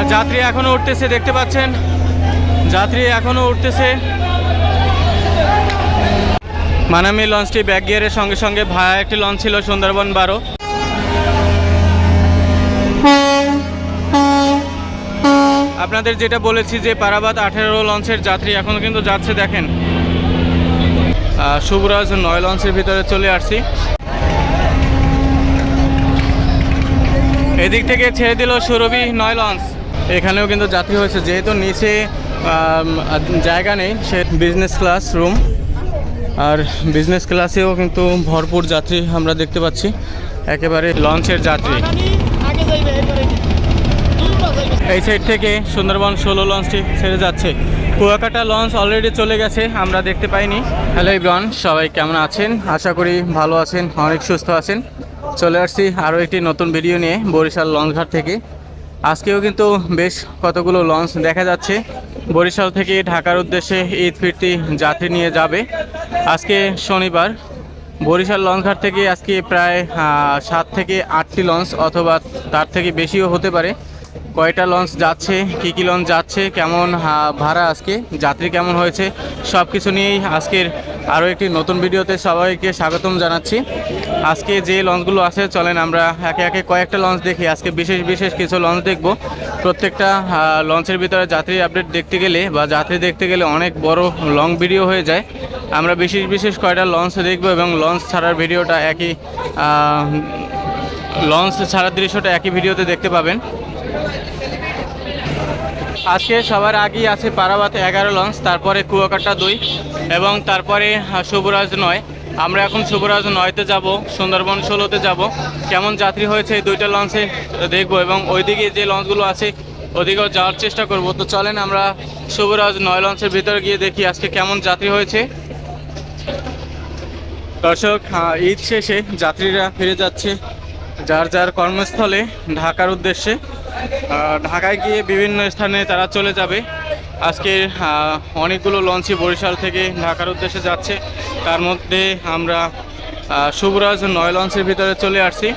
আর যাত্রী এখনো উঠতেছে, দেখতে পাচ্ছেন যাত্রী এখনো উঠতেছে। মানামি লঞ্চটি ব্যাক গিয়ারের সঙ্গে সঙ্গে ভায়া একটি লঞ্চ ছিল সুন্দরবন 12। আপনাদের যেটা বলেছি যে পারাবাত 18 লঞ্চের যাত্রী এখনো কিন্তু যাচ্ছে, দেখেন। শুভরাজ 9 লঞ্চের ভিতরে চলে আসছি। এদিক থেকে ছেড়ে দিল সুরভি 9 লঞ্চ। এখানেও কিন্তু যাত্রী হয়েছে, যেহেতু নিচে জায়গা নেই সে বিজনেস ক্লাস রুম, আর বিজনেস ক্লাসেও কিন্তু ভরপুর যাত্রী আমরা দেখতে পাচ্ছি, একেবারে লঞ্চের যাত্রী। এই সাইড থেকে সুন্দরবন 16 লঞ্চটি ছেড়ে যাচ্ছে। কুয়াকাটা লঞ্চ অলরেডি চলে গেছে, আমরা দেখতে পাইনি। হ্যালো এভরিওয়ান, সবাই কেমন আছেন? আশা করি ভালো আছেন, অনেক সুস্থ আছেন। চলে আসছি আরও একটি নতুন ভিডিও নিয়ে বরিশাল লঞ্চঘাট থেকে। আজকেও কিন্তু বেশ কতগুলো লঞ্চ দেখা যাচ্ছে বরিশাল থেকে ঢাকার উদ্দেশ্যে ঈদ ফিরতি যাত্রী নিয়ে যাবে। আজকে শনিবার, বরিশাল লঞ্চঘাট থেকে আজকে প্রায় 7 থেকে 8টি লঞ্চ, অথবা তার থেকে বেশিও হতে পারে। কয়টা লঞ্চ যাচ্ছে, কী লঞ্চ যাচ্ছে, কেমন ভাড়া, আজকে যাত্রী কেমন হয়েছে, সব কিছু নিয়েই আজকের আরও একটি নতুন ভিডিওতে সবাইকে স্বাগতম জানাচ্ছি। আজকে যে লঞ্চগুলো আছে চলেন আমরা একে একে কয়েকটা লঞ্চ দেখি। আজকে বিশেষ কিছু লঞ্চ দেখব। প্রত্যেকটা লঞ্চের ভিতরে যাত্রী আপডেট দেখতে গেলে বা যাত্রী দেখতে গেলে অনেক বড় লং ভিডিও হয়ে যায়। আমরা বিশেষ কয়টা লঞ্চ দেখব এবং লঞ্চ ছাড়ার ভিডিওটা একই, লঞ্চ ছাড়ার দৃশ্যটা একই ভিডিওতে দেখতে পাবেন। আজকে সবার আগেই আছে পারাবাত 11 লঞ্চ, তারপরে কুয়াকাটা 2 এবং তারপরে শুভরাজ 9। আমরা এখন শুভরাজ 9তে যাব, সুন্দরবন 16তে যাব। কেমন যাত্রী হয়েছে এই দুইটা লঞ্চে দেখব এবং ওইদিকে যে লঞ্চগুলো আছে ওদিকেও যাওয়ার চেষ্টা করব। তো চলেন আমরা শুভরাজ 9 লঞ্চের ভিতরে গিয়ে দেখি আজকে কেমন যাত্রী হয়েছে। দর্শক, ঈদ শেষে যাত্রীরা ফিরে যাচ্ছে যার যার কর্মস্থলে ঢাকার উদ্দেশ্যে। ঢাকায় গিয়ে বিভিন্ন স্থানে তারা চলে যাবে। আজকে অনেকগুলো লঞ্চই বরিশাল থেকে ঢাকার উদ্দেশ্যে যাচ্ছে। তার মধ্যে আমরা শুভরাজ 9 লঞ্চের ভিতরে চলে আসছি।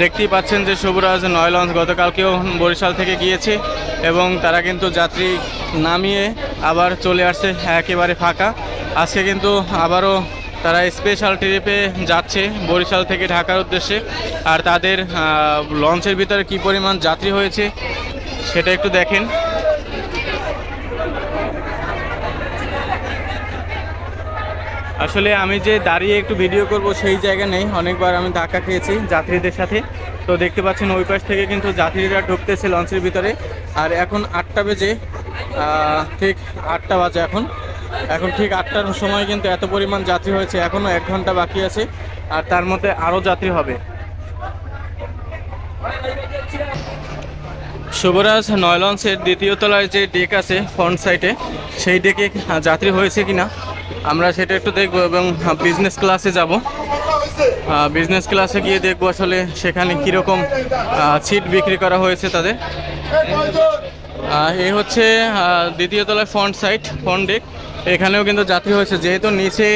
দেখতেই পাচ্ছেন যে শুভরাজ 9 লঞ্চ গতকালকেও বরিশাল থেকে গিয়েছে এবং তারা কিন্তু যাত্রী নামিয়ে আবার চলে আসছে একেবারে ফাঁকা। আজকে কিন্তু আবারও তারা স্পেশাল ট্রিপে যাচ্ছে বরিশাল থেকে ঢাকার উদ্দেশ্যে। আর তাদের লঞ্চের ভিতরে কি পরিমাণ যাত্রী হয়েছে সেটা একটু দেখেন। আসলে আমি যে দাঁড়িয়ে একটু ভিডিও করব সেই জায়গা নেই, অনেকবার আমি ধাক্কা খেয়েছি যাত্রীদের সাথে। তো দেখতে পাচ্ছেন ওই পাশ থেকে কিন্তু যাত্রীরা ঢুকতেছে লঞ্চের ভিতরে। আর এখন 8টা বেজে, ঠিক 8টা বাজে এখন ঠিক 8টার সময় কিন্তু এত পরিমাণ যাত্রী হয়েছে। এখনও 1 ঘন্টা বাকি আছে আর তার মধ্যে আরও যাত্রী হবে। শুভরাজ 9 লঞ্চের দ্বিতীয় তলায় যে ডেক আছে ফ্রন্ট সাইডে, সেই ডেকে যাত্রী হয়েছে কিনা আমরা সেটা একটু দেখব এবং বিজনেস ক্লাসে যাব। বিজনেস ক্লাসে গিয়ে দেখব আসলে সেখানে কীরকম সিট বিক্রি করা হয়েছে তাদের। এই হচ্ছে দ্বিতীয় তলায় ফ্রন্ট ডেক। এখানেও কিন্তু যাত্রী হয়েছে, যেহেতু নিচে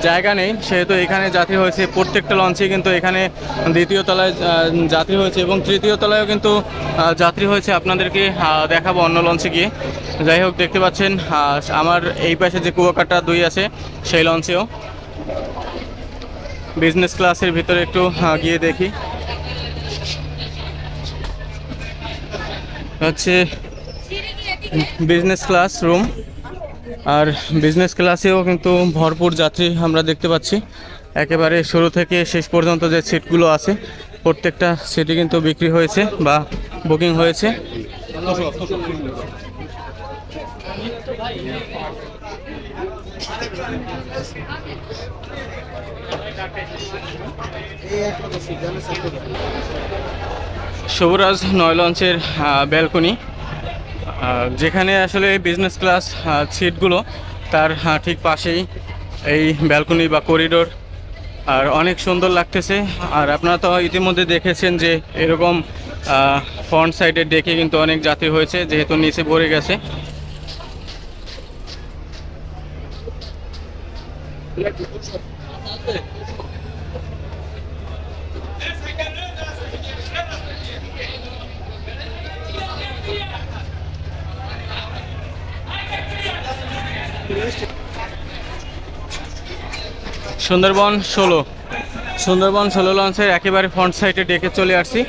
জায়গা নেই সেহেতু এখানে যাত্রী হয়েছে। প্রত্যেকটা লঞ্চে কিন্তু এখানে দ্বিতীয় তলায় যাত্রী হয়েছে এবং তৃতীয় তলায়ও কিন্তু যাত্রী হয়েছে। আপনাদেরকে দেখাবো অন্য লঞ্চে গিয়ে। যাই হোক, দেখতে পাচ্ছেন আমার এই পাশে যে কুয়াকাটা 2 আছে সেই লঞ্চেও বিজনেস ক্লাসের ভিতরে একটু গিয়ে দেখি। হচ্ছে বিজনেস ক্লাস রুম, আর বিজনেস ক্লাসেও কিন্তু ভরপুর যাত্রী আমরা দেখতে পাচ্ছি। একেবারে শুরু থেকে শেষ পর্যন্ত যে সিটগুলো আছে প্রত্যেকটা সিটই কিন্তু বিক্রি হয়েছে বা বুকিং হয়েছে। শুভরাজ 9 লঞ্চের ব্যালকনি, যেখানে আসলে বিজনেস ক্লাস সিটগুলো তার ঠিক পাশেই এই ব্যালকনি বা করিডোর, আর অনেক সুন্দর লাগতেছে। আর আপনারা তো ইতিমধ্যে দেখেছেন যে এরকম ফ্রন্ট সাইডে ডেকে কিন্তু অনেক যাত্রী হয়েছে, যেহেতু নিচে ভরে গেছে। সুন্দরবন 16 লঞ্চের একেবারে ফ্রন্ট সাইডে ডেকে চলে আসছি।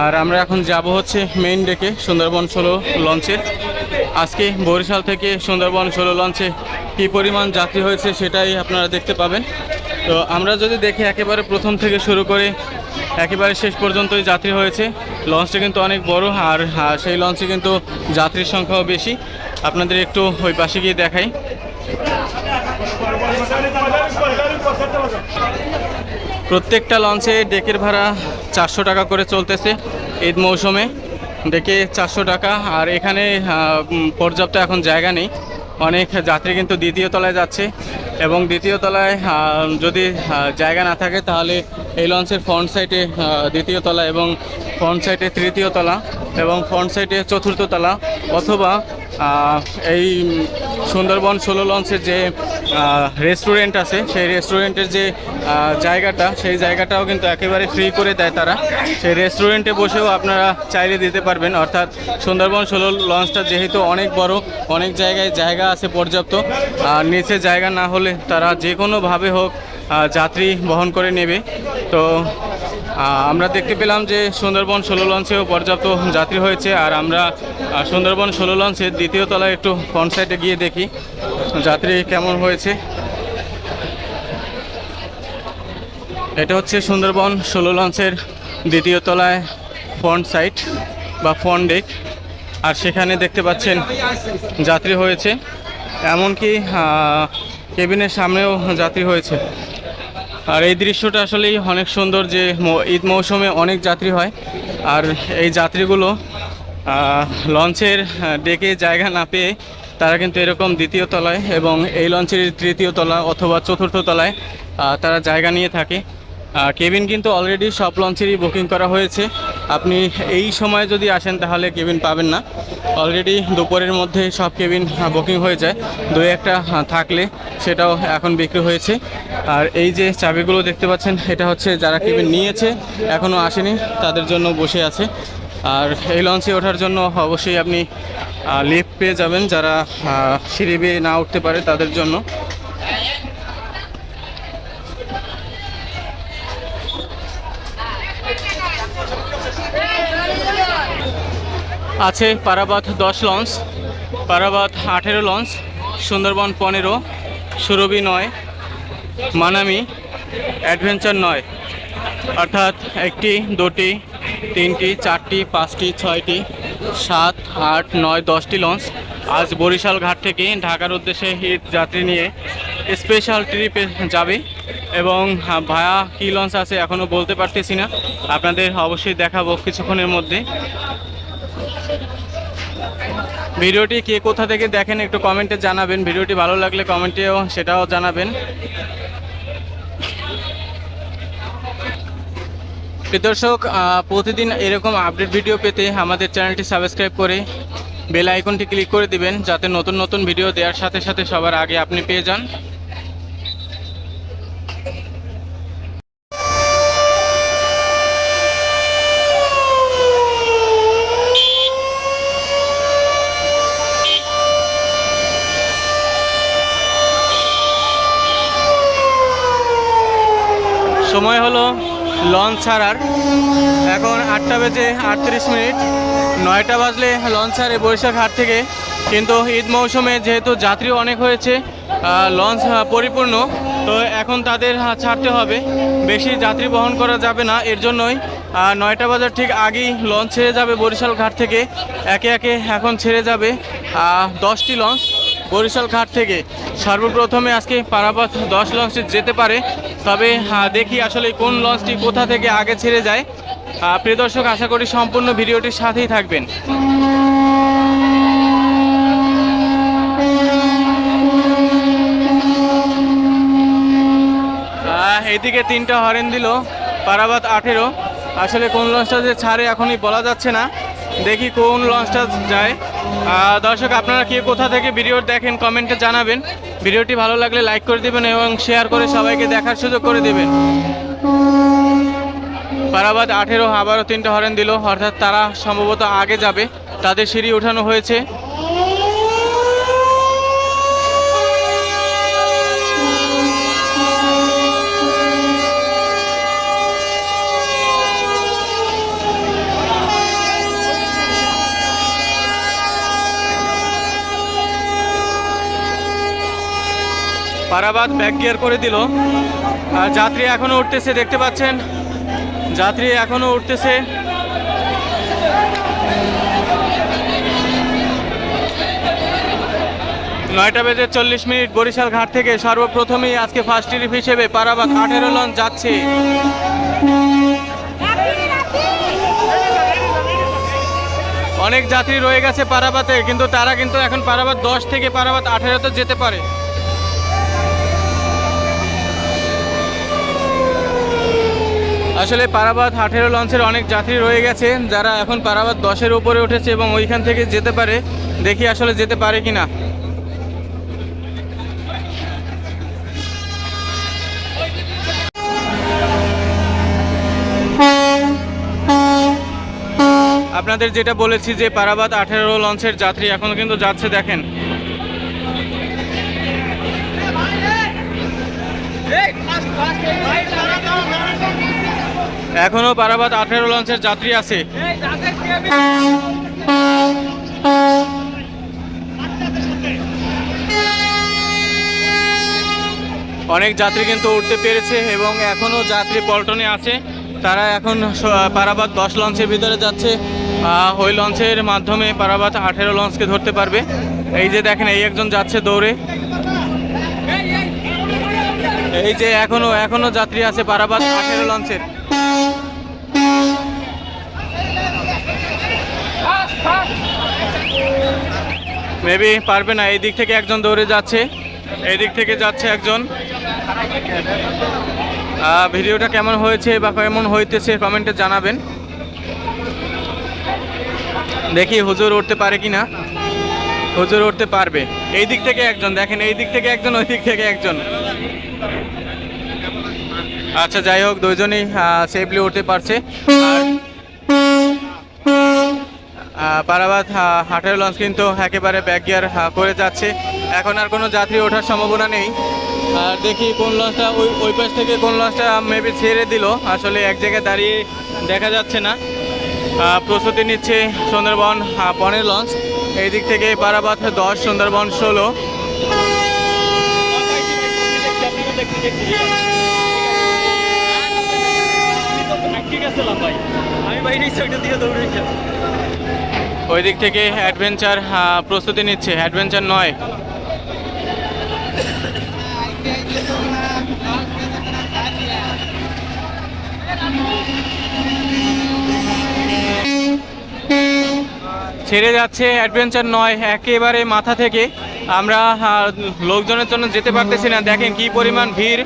আর আমরা এখন যাব হচ্ছে মেইন ডেকে সুন্দরবন 16 লঞ্চের। আজকে বরিশাল থেকে সুন্দরবন 16 লঞ্চে কী পরিমাণ যাত্রী হয়েছে সেটাই আপনারা দেখতে পাবেন। তো আমরা যদি দেখি একেবারে প্রথম থেকে শুরু করে একেবারে শেষ পর্যন্তই যাত্রী হয়েছে। লঞ্চটা কিন্তু অনেক বড়, আর সেই লঞ্চে কিন্তু যাত্রীর সংখ্যাও বেশি। আপনাদের একটু ওই পাশে গিয়ে দেখাই। প্রত্যেকটা লঞ্চে ডেকের ভাড়া 400 টাকা করে চলতেছে ঈদ মৌসুমে, ডেকে 400 টাকা। আর এখানে পর্যাপ্ত এখন জায়গা নেই, অনেক যাত্রী কিন্তু দ্বিতীয় তলায় যাচ্ছে, এবং দ্বিতীয় তলায় যদি জায়গা না থাকে তাহলে এই লঞ্চের ফ্রন্ট সাইডে দ্বিতীয় তলা, এবং ফ্রন্ট সাইডে তৃতীয় তলা, এবং ফ্রন্ট সাইডে চতুর্থ তলা, অথবা এই সুন্দরবন 16 লঞ্চের যে রেস্টুরেন্ট আছে সেই রেস্টুরেন্টের যে জায়গাটা, সেই জায়গাটাও কিন্তু একেবারে ফ্রি করে দেয় তারা। সেই রেস্টুরেন্টে বসেও আপনারা চাইলে দিতে পারবেন। অর্থাৎ সুন্দরবন 16 লঞ্চটা যেহেতু অনেক বড়, অনেক জায়গায় জায়গা আছে পর্যাপ্ত, আর নিচে জায়গা না হলে তারা যে কোনোভাবে হোক যাত্রী বহন করে নেবে। তো আমরা দেখতে পেলাম যে সুন্দরবন 16 লঞ্চেও পর্যাপ্ত যাত্রী হয়েছে। আর আমরা সুন্দরবন 16 লঞ্চের দ্বিতীয় তলায় একটু ফ্রন্ট সাইডে গিয়ে দেখি যাত্রী কেমন হয়েছে। এটা হচ্ছে সুন্দরবন 16 লঞ্চের দ্বিতীয় তলায় ফ্রন্ট সাইড বা ফ্রন্ট ডেক। আর সেখানে দেখতে পাচ্ছেন যাত্রী হয়েছে, এমনকি কেবিনের সামনেও যাত্রী হয়েছে। আর এই দৃশ্যটা আসলেই অনেক সুন্দর যে ঈদ মৌসুমে অনেক যাত্রী হয়, আর এই যাত্রীগুলো লঞ্চের ডেকে জায়গা না পেয়ে তারা কিন্তু এরকম দ্বিতীয় তলায় এবং এই লঞ্চের তৃতীয় তলা অথবা চতুর্থ তলায় তারা জায়গা নিয়ে থাকে। কেবিন কিন্তু অলরেডি সব লঞ্চেরই বুকিং করা হয়েছে। আপনি এই সময় যদি আসেন তাহলে কেবিন পাবেন না, অলরেডি দুপুরের মধ্যে সব কেবিন বুকিং হয়ে যায়। দুই একটা থাকলে সেটাও এখন বিক্রি হয়েছে। আর এই যে চাবিগুলো দেখতে পাচ্ছেন, এটা হচ্ছে যারা কেবিন নিয়েছে এখনও আসেনি তাদের জন্য বসে আছে। আর এই লঞ্চে ওঠার জন্য অবশ্যই আপনি লিফট পেয়ে যাবেন, যারা সিঁড়ি বেয়ে না উঠতে পারে তাদের জন্য। আছে পারাবাত 10 লঞ্চ, পারাবাত 18 লঞ্চ, সুন্দরবন 15, সুরভি 9, মানামি, অ্যাডভেঞ্চার 9। অর্থাৎ 1টি, 2টি, 3টি, 4টি, 5টি, 6টি, 7, 8, 9, 10টি লঞ্চ আজ বরিশাল ঘাট থেকে ঢাকার উদ্দেশ্যে ঈদ যাত্রী নিয়ে স্পেশাল ট্রিপে যাবে। এবং ভায়া কী লঞ্চ আছে এখনও বলতে পারতেছি না, আপনাদের অবশ্যই দেখাবো কিছুক্ষণের মধ্যে। ভিডিওটি কে কোথা থেকে দেখেন একটু কমেন্টে জানাবেন, ভিডিওটি ভালো লাগলে কমেন্টেও সেটাও জানাবেন। দর্শক, প্রতিদিন এরকম আপডেট ভিডিও পেতে আমাদের চ্যানেলটি সাবস্ক্রাইব করে বেল আইকনটি ক্লিক করে দিবেন, যাতে নতুন নতুন ভিডিও দেওয়ার সাথে সাথে সবার আগে আপনি পেয়ে যান। সময় হলো লঞ্চ ছাড়ার, এখন 8টা বেজে 38 মিনিট। 9টা বাজলে লঞ্চ ছাড়ে বরিশাল ঘাট থেকে। কিন্তু ঈদ মৌসুমে যেহেতু যাত্রী অনেক হয়েছে, লঞ্চ পরিপূর্ণ, তো এখন তাদের ছাড়তে হবে, বেশি যাত্রী বহন করা যাবে না। এর জন্যই 9টা বাজার ঠিক আগেই লঞ্চ ছেড়ে যাবে বরিশাল ঘাট থেকে। একে একে এখন ছেড়ে যাবে 10টি লঞ্চ বরিশাল ঘাট থেকে। সর্বপ্রথমে আজকে পারাবাত 10 লঞ্চে যেতে পারে, তবে দেখি আসলে কোন লঞ্চটি কোথা থেকে আগে ছেড়ে যায়। প্রিয় দর্শক, আশা করি সম্পূর্ণ ভিডিওটির সাথেই থাকবেন। এদিকে 3টা হরেন দিল পারাবাত 18। আসলে কোন লঞ্চটা যে ছাড়ে এখনই বলা যাচ্ছে না, দেখি কোন লঞ্চটা যায়। দর্শক, আপনারা কে কোথা থেকে ভিডিও দেখেন কমেন্টে জানাবেন। ভিডিওটি ভালো লাগলে লাইক করে দিবেন এবং শেয়ার করে সবাইকে দেখার সুযোগ করে দিবেন। পারাবাত 18 আবারও 3টা হরেন দিল, অর্থাৎ তারা সম্ভবত আগে যাবে, তাদের সিঁড়ি ওঠানো হয়েছে। পারাবাত ব্যাক গিয়ার করে দিল। আর যাত্রী এখনো উঠতেছে, দেখতে পাচ্ছেন যাত্রী এখনো উঠতেছে। নয়টা বেজে 40 মিনিট বরিশাল ঘাট থেকে সর্বপ্রথমেই আজকে ফার্স্ট ট্রিপ হিসেবে পারাবাত 18 লঞ্চ যাচ্ছে। অনেক যাত্রী রয়ে গেছে পারাবাতে, কিন্তু তারা কিন্তু এখন পারাবাত 10 থেকে পারাবাত 18তে যেতে পারে। আসলে পারাবাত 18 লঞ্চের অনেক যাত্রী রয়ে গেছে যারা এখন পারাবাত 10-এর উপরে উঠেছে এবং ওইখান থেকে যেতে পারে। দেখি আসলে যেতে পারে কিনা। আপনাদের যেটা বলেছি যে পারাবাত 18 লঞ্চের যাত্রী এখনো কিন্তু যাচ্ছে, দেখেন এখনো পারাবাত 18 লঞ্চের যাত্রী আছে। অনেক যাত্রী কিন্তু উঠতে পেরেছে এবং এখনো যাত্রী পল্টনে আছে। তারা এখন পারাবাত 10 লঞ্চের ভিতরে যাচ্ছে। ওই লঞ্চের মাধ্যমে পারাবাত 18 লঞ্চকে ধরতে পারবে। এই যে দেখেন এই একজন যাচ্ছে দৌড়ে। এই যে এখনো যাত্রী আছে পারাবাত 18 লঞ্চের। মেবি পারবে না, এই দিক থেকে একজন দৌড়ে যাচ্ছে, এই দিক থেকে যাচ্ছে একজন। ভিডিওটা কেমন হয়েছে বা কেমন হইতেছে কমেন্টে জানাবেন। দেখি হুজুর উঠতে পারে কিনা। হুজুর উঠতে পারবে। এই দিক থেকে একজন, দেখেন এই দিক থেকে একজন, ওই দিক থেকে একজন। আচ্ছা যাই হোক, দুইজনই সেফলি উঠতে পারছে। আর পারাবাত 18 লঞ্চ কিন্তু একেবারে ব্যাক গিয়ার করে যাচ্ছে। এখন আর কোনো যাত্রী ওঠার সম্ভাবনা নেই। আর দেখি কোন লঞ্চটা ওই পাশ থেকে কোন লঞ্চটা মেবি ছেড়ে দিল, আসলে এক জায়গায় দাঁড়িয়ে দেখা যাচ্ছে না। প্রস্তুতি নিচ্ছে সুন্দরবন 15 লঞ্চ। এই দিক থেকে পারাবাত 10, সুন্দরবন 16। ওই দিক থেকে অ্যাডভেঞ্চার প্রস্তুতি নিচ্ছে, অ্যাডভেঞ্চার 9। ছেড়ে যাচ্ছে অ্যাডভেঞ্চার 9 একেবারে মাথা থেকে। আমরা লোকজনের জন্য যেতে পারতেছি না, দেখেন কি পরিমাণ ভিড়।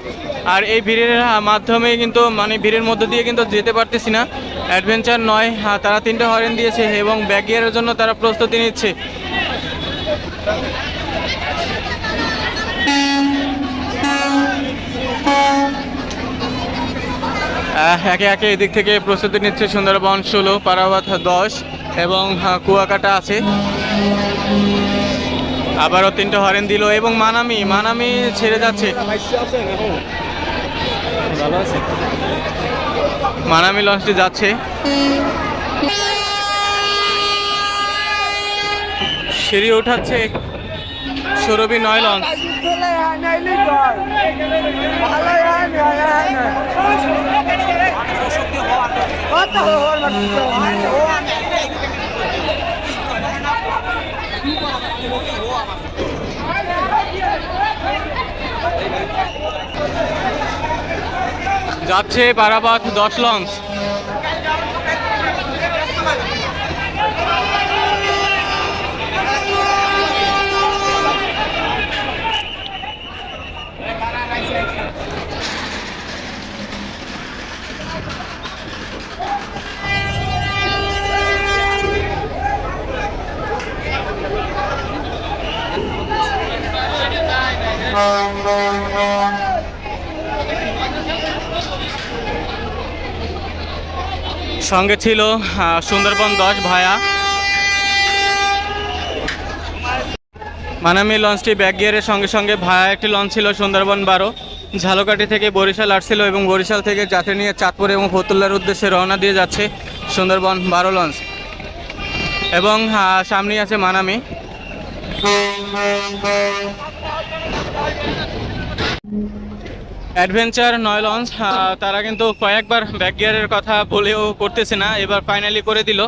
আর এই ভিড়ের মাধ্যমে কিন্তু ভিড়ের মধ্যে দিয়ে কিন্তু যেতে পারতেছি না। অ্যাডভেঞ্চার 9 তারা 3টে হরেন দিয়েছে এবং ব্যাক গিয়ারের জন্য তারা প্রস্তুতি নিচ্ছে। একে একে এদিক থেকে প্রস্তুতি নিচ্ছে সুন্দরবন 16, পারাবাত 10 এবং কুয়াকাটা আছে। আবারও 3টে হরেন দিল এবং মানামি ছেড়ে যাচ্ছে। মানামি লঞ্চটি যাচ্ছে। সিঁড়ি উঠাচ্ছে সুরভি 9 লঞ্চ। যাচ্ছে পারাবাত 10 লঞ্চ। সঙ্গে ছিল সুন্দরবন 10 ভায়া। মানামি লঞ্চটি ব্যাক গিয়ারের সঙ্গে সঙ্গে ভায়া একটি লঞ্চ ছিল সুন্দরবন 12, ঝালকাঠি থেকে বরিশাল আসছিল এবং বরিশাল থেকে যাত্রী নিয়ে চাঁদপুর এবং ফতুল্লার উদ্দেশ্যে রওনা দিয়ে যাচ্ছে সুন্দরবন 12 লঞ্চ। এবং সামনেই আছে মানামি। অ্যাডভেঞ্চার নয় লঞ্চ তারা কিন্তু কয়েকবার ব্যাক গিয়ারের কথা বলেও করতেছে না, এবার ফাইনালি করে দিল।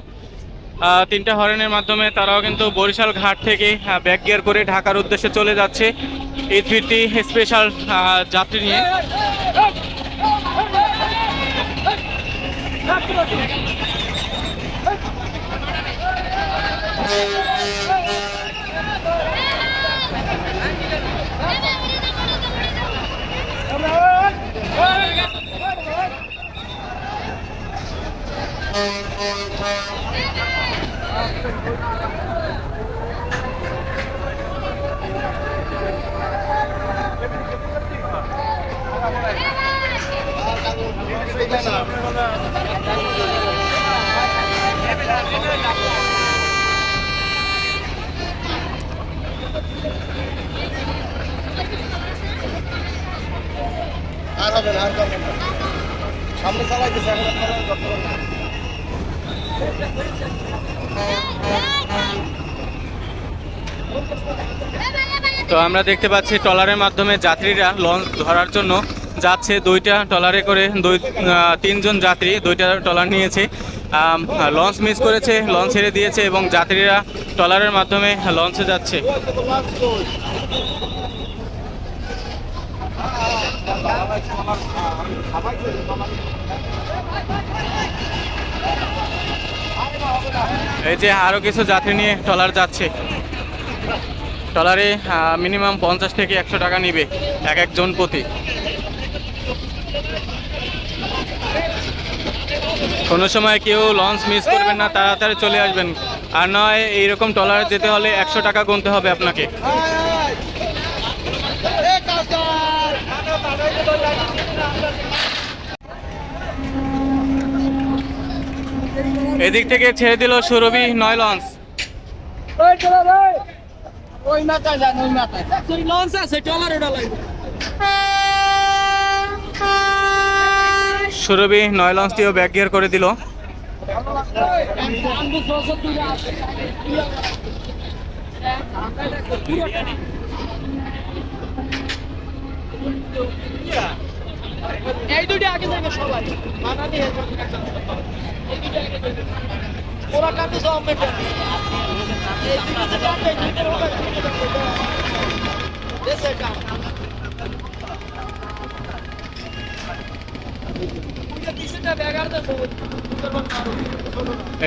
তিনটা হরেনের মাধ্যমে তারাও কিন্তু বরিশাল ঘাট থেকে ব্যাক গিয়ার করে ঢাকার উদ্দেশ্যে চলে যাচ্ছে ঈদ ফিরতি স্পেশাল যাত্রী নিয়ে। আর হবে না, আর করবেন না। সামনে চালাইতেছে এখন আপনারা করতে পারবেন না। তো আমরা দেখতে পাচ্ছি ট্রলারের মাধ্যমে যাত্রীরা লঞ্চ ধরার জন্য যাচ্ছে। দুইটা ট্রলারে করে তিনজন যাত্রী দুইটা ট্রলার নিয়েছে। লঞ্চ মিস করেছে, লঞ্চ ছেড়ে দিয়েছে এবং যাত্রীরা ট্রলারের মাধ্যমে লঞ্চে যাচ্ছে। এই যে আরো কিছু যাত্রী নিয়ে ট্রলার যাচ্ছে। ট্রলারে মিনিমাম 50 থেকে 100 টাকা নিবে এক একজন প্রতি। কোনো সময় কেউ লঞ্চ মিস করবেন না, তাড়াতাড়ি চলে আসবেন, আর নয় এইরকম ট্রলারে যেতে হলে 100 টাকা গুনতে হবে আপনাকে। এদিক থেকে ছেড়ে দিল সুরভি 9 লঞ্চ। ওই মাথায় যান, ওই মাথায় ওই লঞ্চ আছে ট্রলার ওটা লাগবে। সুরভি 9 লঞ্চটিও ব্যাক গিয়ার করে দিল। এই দুইটা আগে যাবে সবাই মানানি এই দুইটা আগে যাবে ওরা কাটে সব মেটে এই দুইটা কাটে দুইটা ওরা দেশে কাট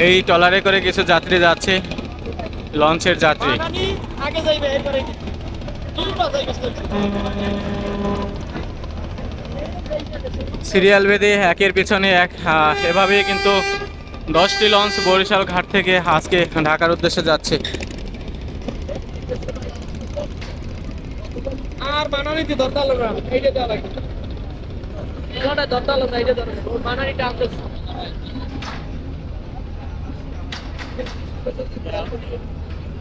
এই ট্রলারে করে কিছু যাত্রী যাচ্ছে, লঞ্চের যাত্রী। আগে যাইবে এরপরে সিরিয়াল ভেদে একের পিছনে এক এভাবেই কিন্তু 10টি লঞ্চ বরিশাল ঘাট থেকে আজকে ঢাকার উদ্দেশ্যে যাচ্ছে। আর মানানিতে দরকার হলো না, এইটা দেওয়া লাগবে। এটাটা দরকার হলো না, এইটা দরকার। মানানিটা আমতেছে।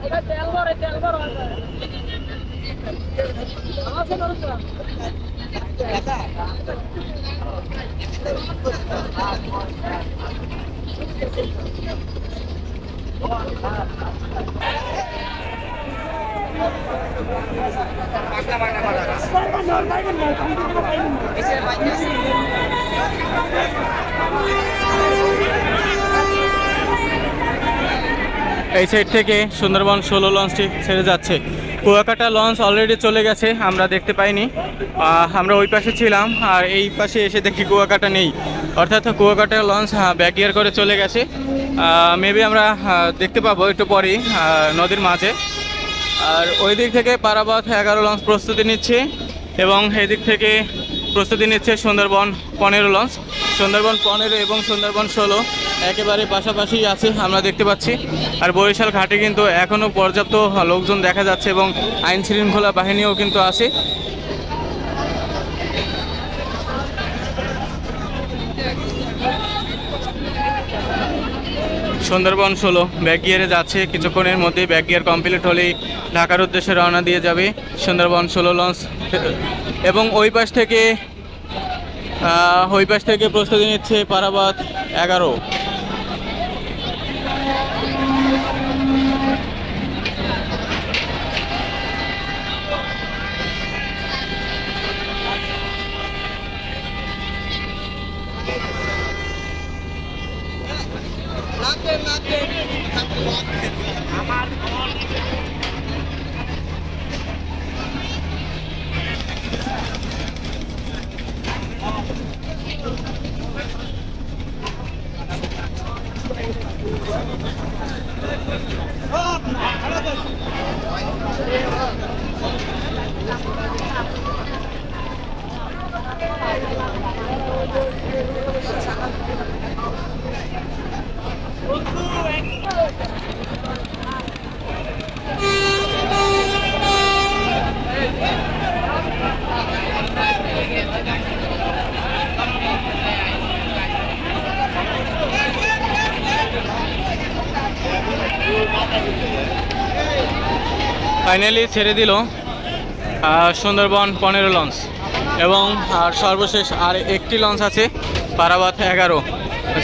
এটা তেল ভরে আমাকে দরকার। এই সাইড থেকে সুন্দরবন 16 লঞ্চটি ছেড়ে যাচ্ছে। কুয়াকাটা লঞ্চ অলরেডি চলে গেছে, আমরা দেখতে পাইনি। আমরা ওই পাশে ছিলাম আর এই পাশে এসে দেখি কুয়াকাটা নেই, অর্থাৎ কুয়াকাটা লঞ্চ ব্যাক গিয়ার করে চলে গেছে। মেবি আমরা দেখতে পাবো একটু পরেই নদীর মাঝে। আর ওই দিক থেকে পারাবত 11 লঞ্চ প্রস্তুতি নিচ্ছে এবং এই দিক থেকে প্রস্তুতি নিচ্ছে সুন্দরবন 15 লঞ্চ। সুন্দরবন 15 এবং সুন্দরবন 16 একেবারে পাশাপাশি আছে আমরা দেখতে পাচ্ছি। আর বরিশাল ঘাটে কিন্তু এখনও পর্যাপ্ত লোকজন দেখা যাচ্ছে এবং আইন শৃঙ্খলা বাহিনীও কিন্তু আছে। সুন্দরবন 16 ব্যাক গিয়ারে যাচ্ছে, কিছুক্ষণের মধ্যে ব্যাক গিয়ার কমপ্লিট হলেই ঢাকার উদ্দেশ্যে রওনা দিয়ে যাবে সুন্দরবন 16 লঞ্চ। এবং ওই পাশ থেকে প্রস্তুতি নিচ্ছে পারাবত 11। ফাইনালি ছেড়ে দিল সুন্দরবন 15 লঞ্চ, এবং আর সর্বশেষ আর একটি লঞ্চ আছে পারাবাত 11।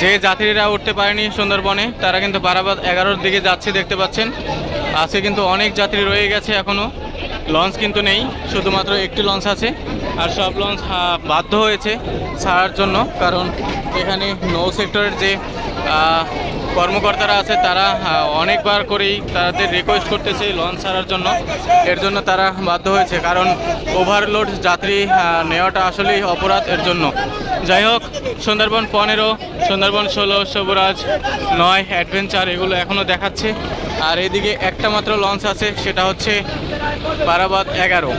যে যাত্রীরা উঠতে পারেনি সুন্দরবনে তারা কিন্তু পারাবাত 11-র দিকে যাচ্ছে, দেখতে পাচ্ছেন। আজকে কিন্তু অনেক যাত্রী রয়ে গেছে, এখনও লঞ্চ কিন্তু নেই, শুধুমাত্র একটি লঞ্চ আছে। আর সব লঞ্চ বাধ্য হয়েছে ছাড়ার জন্য, কারণ এখানে নৌ সেক্টরের যে কর্মকর্তারা আছে তারা অনেকবার করেই তাদের রিকোয়েস্ট করতেছে লঞ্চ ছাড়ার জন্য। এর জন্য তারা বাধ্য হয়েছে, কারণ ওভারলোড যাত্রী নেওয়াটা আসলেই অপরাধ এর জন্য। যাই হোক, সুন্দরবন 15, সুন্দরবন 16, সবুরাজ 9, অ্যাডভেঞ্চার এগুলো এখনও দেখাচ্ছে। আর এদিকে একটা মাত্র লঞ্চ আছে, সেটা হচ্ছে পারাবাত 11।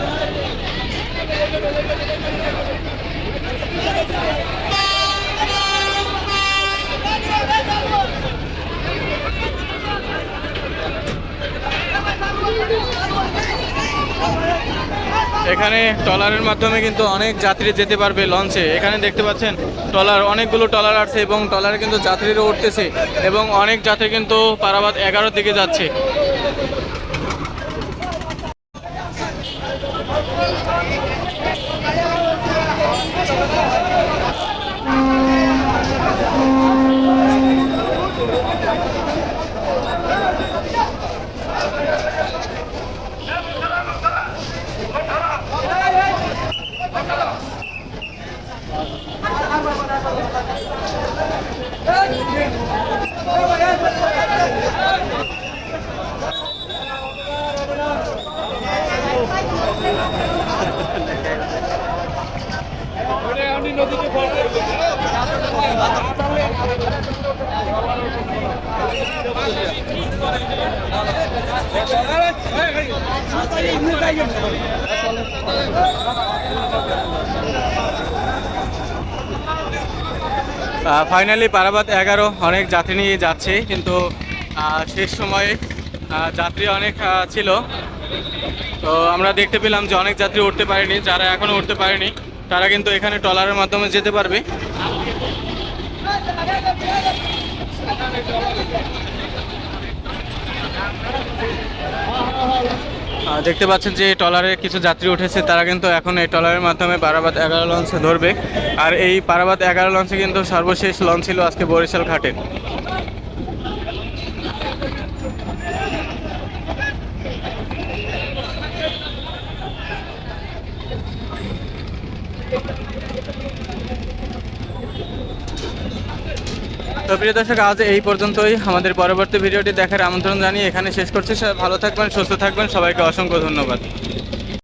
এখানে ট্রলারের মাধ্যমে কিন্তু অনেক যাত্রী যেতে পারবে লঞ্চে। এখানে দেখতে পাচ্ছেন ট্রলার, অনেকগুলো ট্রলার আছে এবং ট্রলারে কিন্তু যাত্রীরা উঠতেছে, এবং অনেক যাত্রী কিন্তু পারাবাত 11-র দিকে যাচ্ছে। ফাইনালি পারাবাত 11 অনেক যাত্রী নিয়ে যাচ্ছে, কিন্তু শেষ সময়ে যাত্রী অনেক ছিল, তো আমরা দেখতে পেলাম যে অনেক যাত্রী উঠতে পারেনি। যারা এখনও উঠতে পারেনি তারা কিন্তু এখানে ট্রলারের মাধ্যমে যেতে পারবে। দেখতে পাচ্ছেন যে ট্রলারে কিছু যাত্রী উঠেছে, তারা কিন্তু এখন এই ট্রলারের মাধ্যমে পারাবাত 11 লঞ্চে ধরবে। আর এই পারাবাত 11 লঞ্চে কিন্তু সর্বশেষ লঞ্চ ছিল আজকে বরিশাল ঘাটে। তো প্রিয় দর্শক, আজ এই পর্যন্তই। আমাদের পরবর্তী ভিডিওটি দেখার আমন্ত্রণ জানিয়ে এখানে শেষ করছি। সবাই ভালো থাকবেন, সুস্থ থাকবেন, সবাইকে অসংখ্য ধন্যবাদ।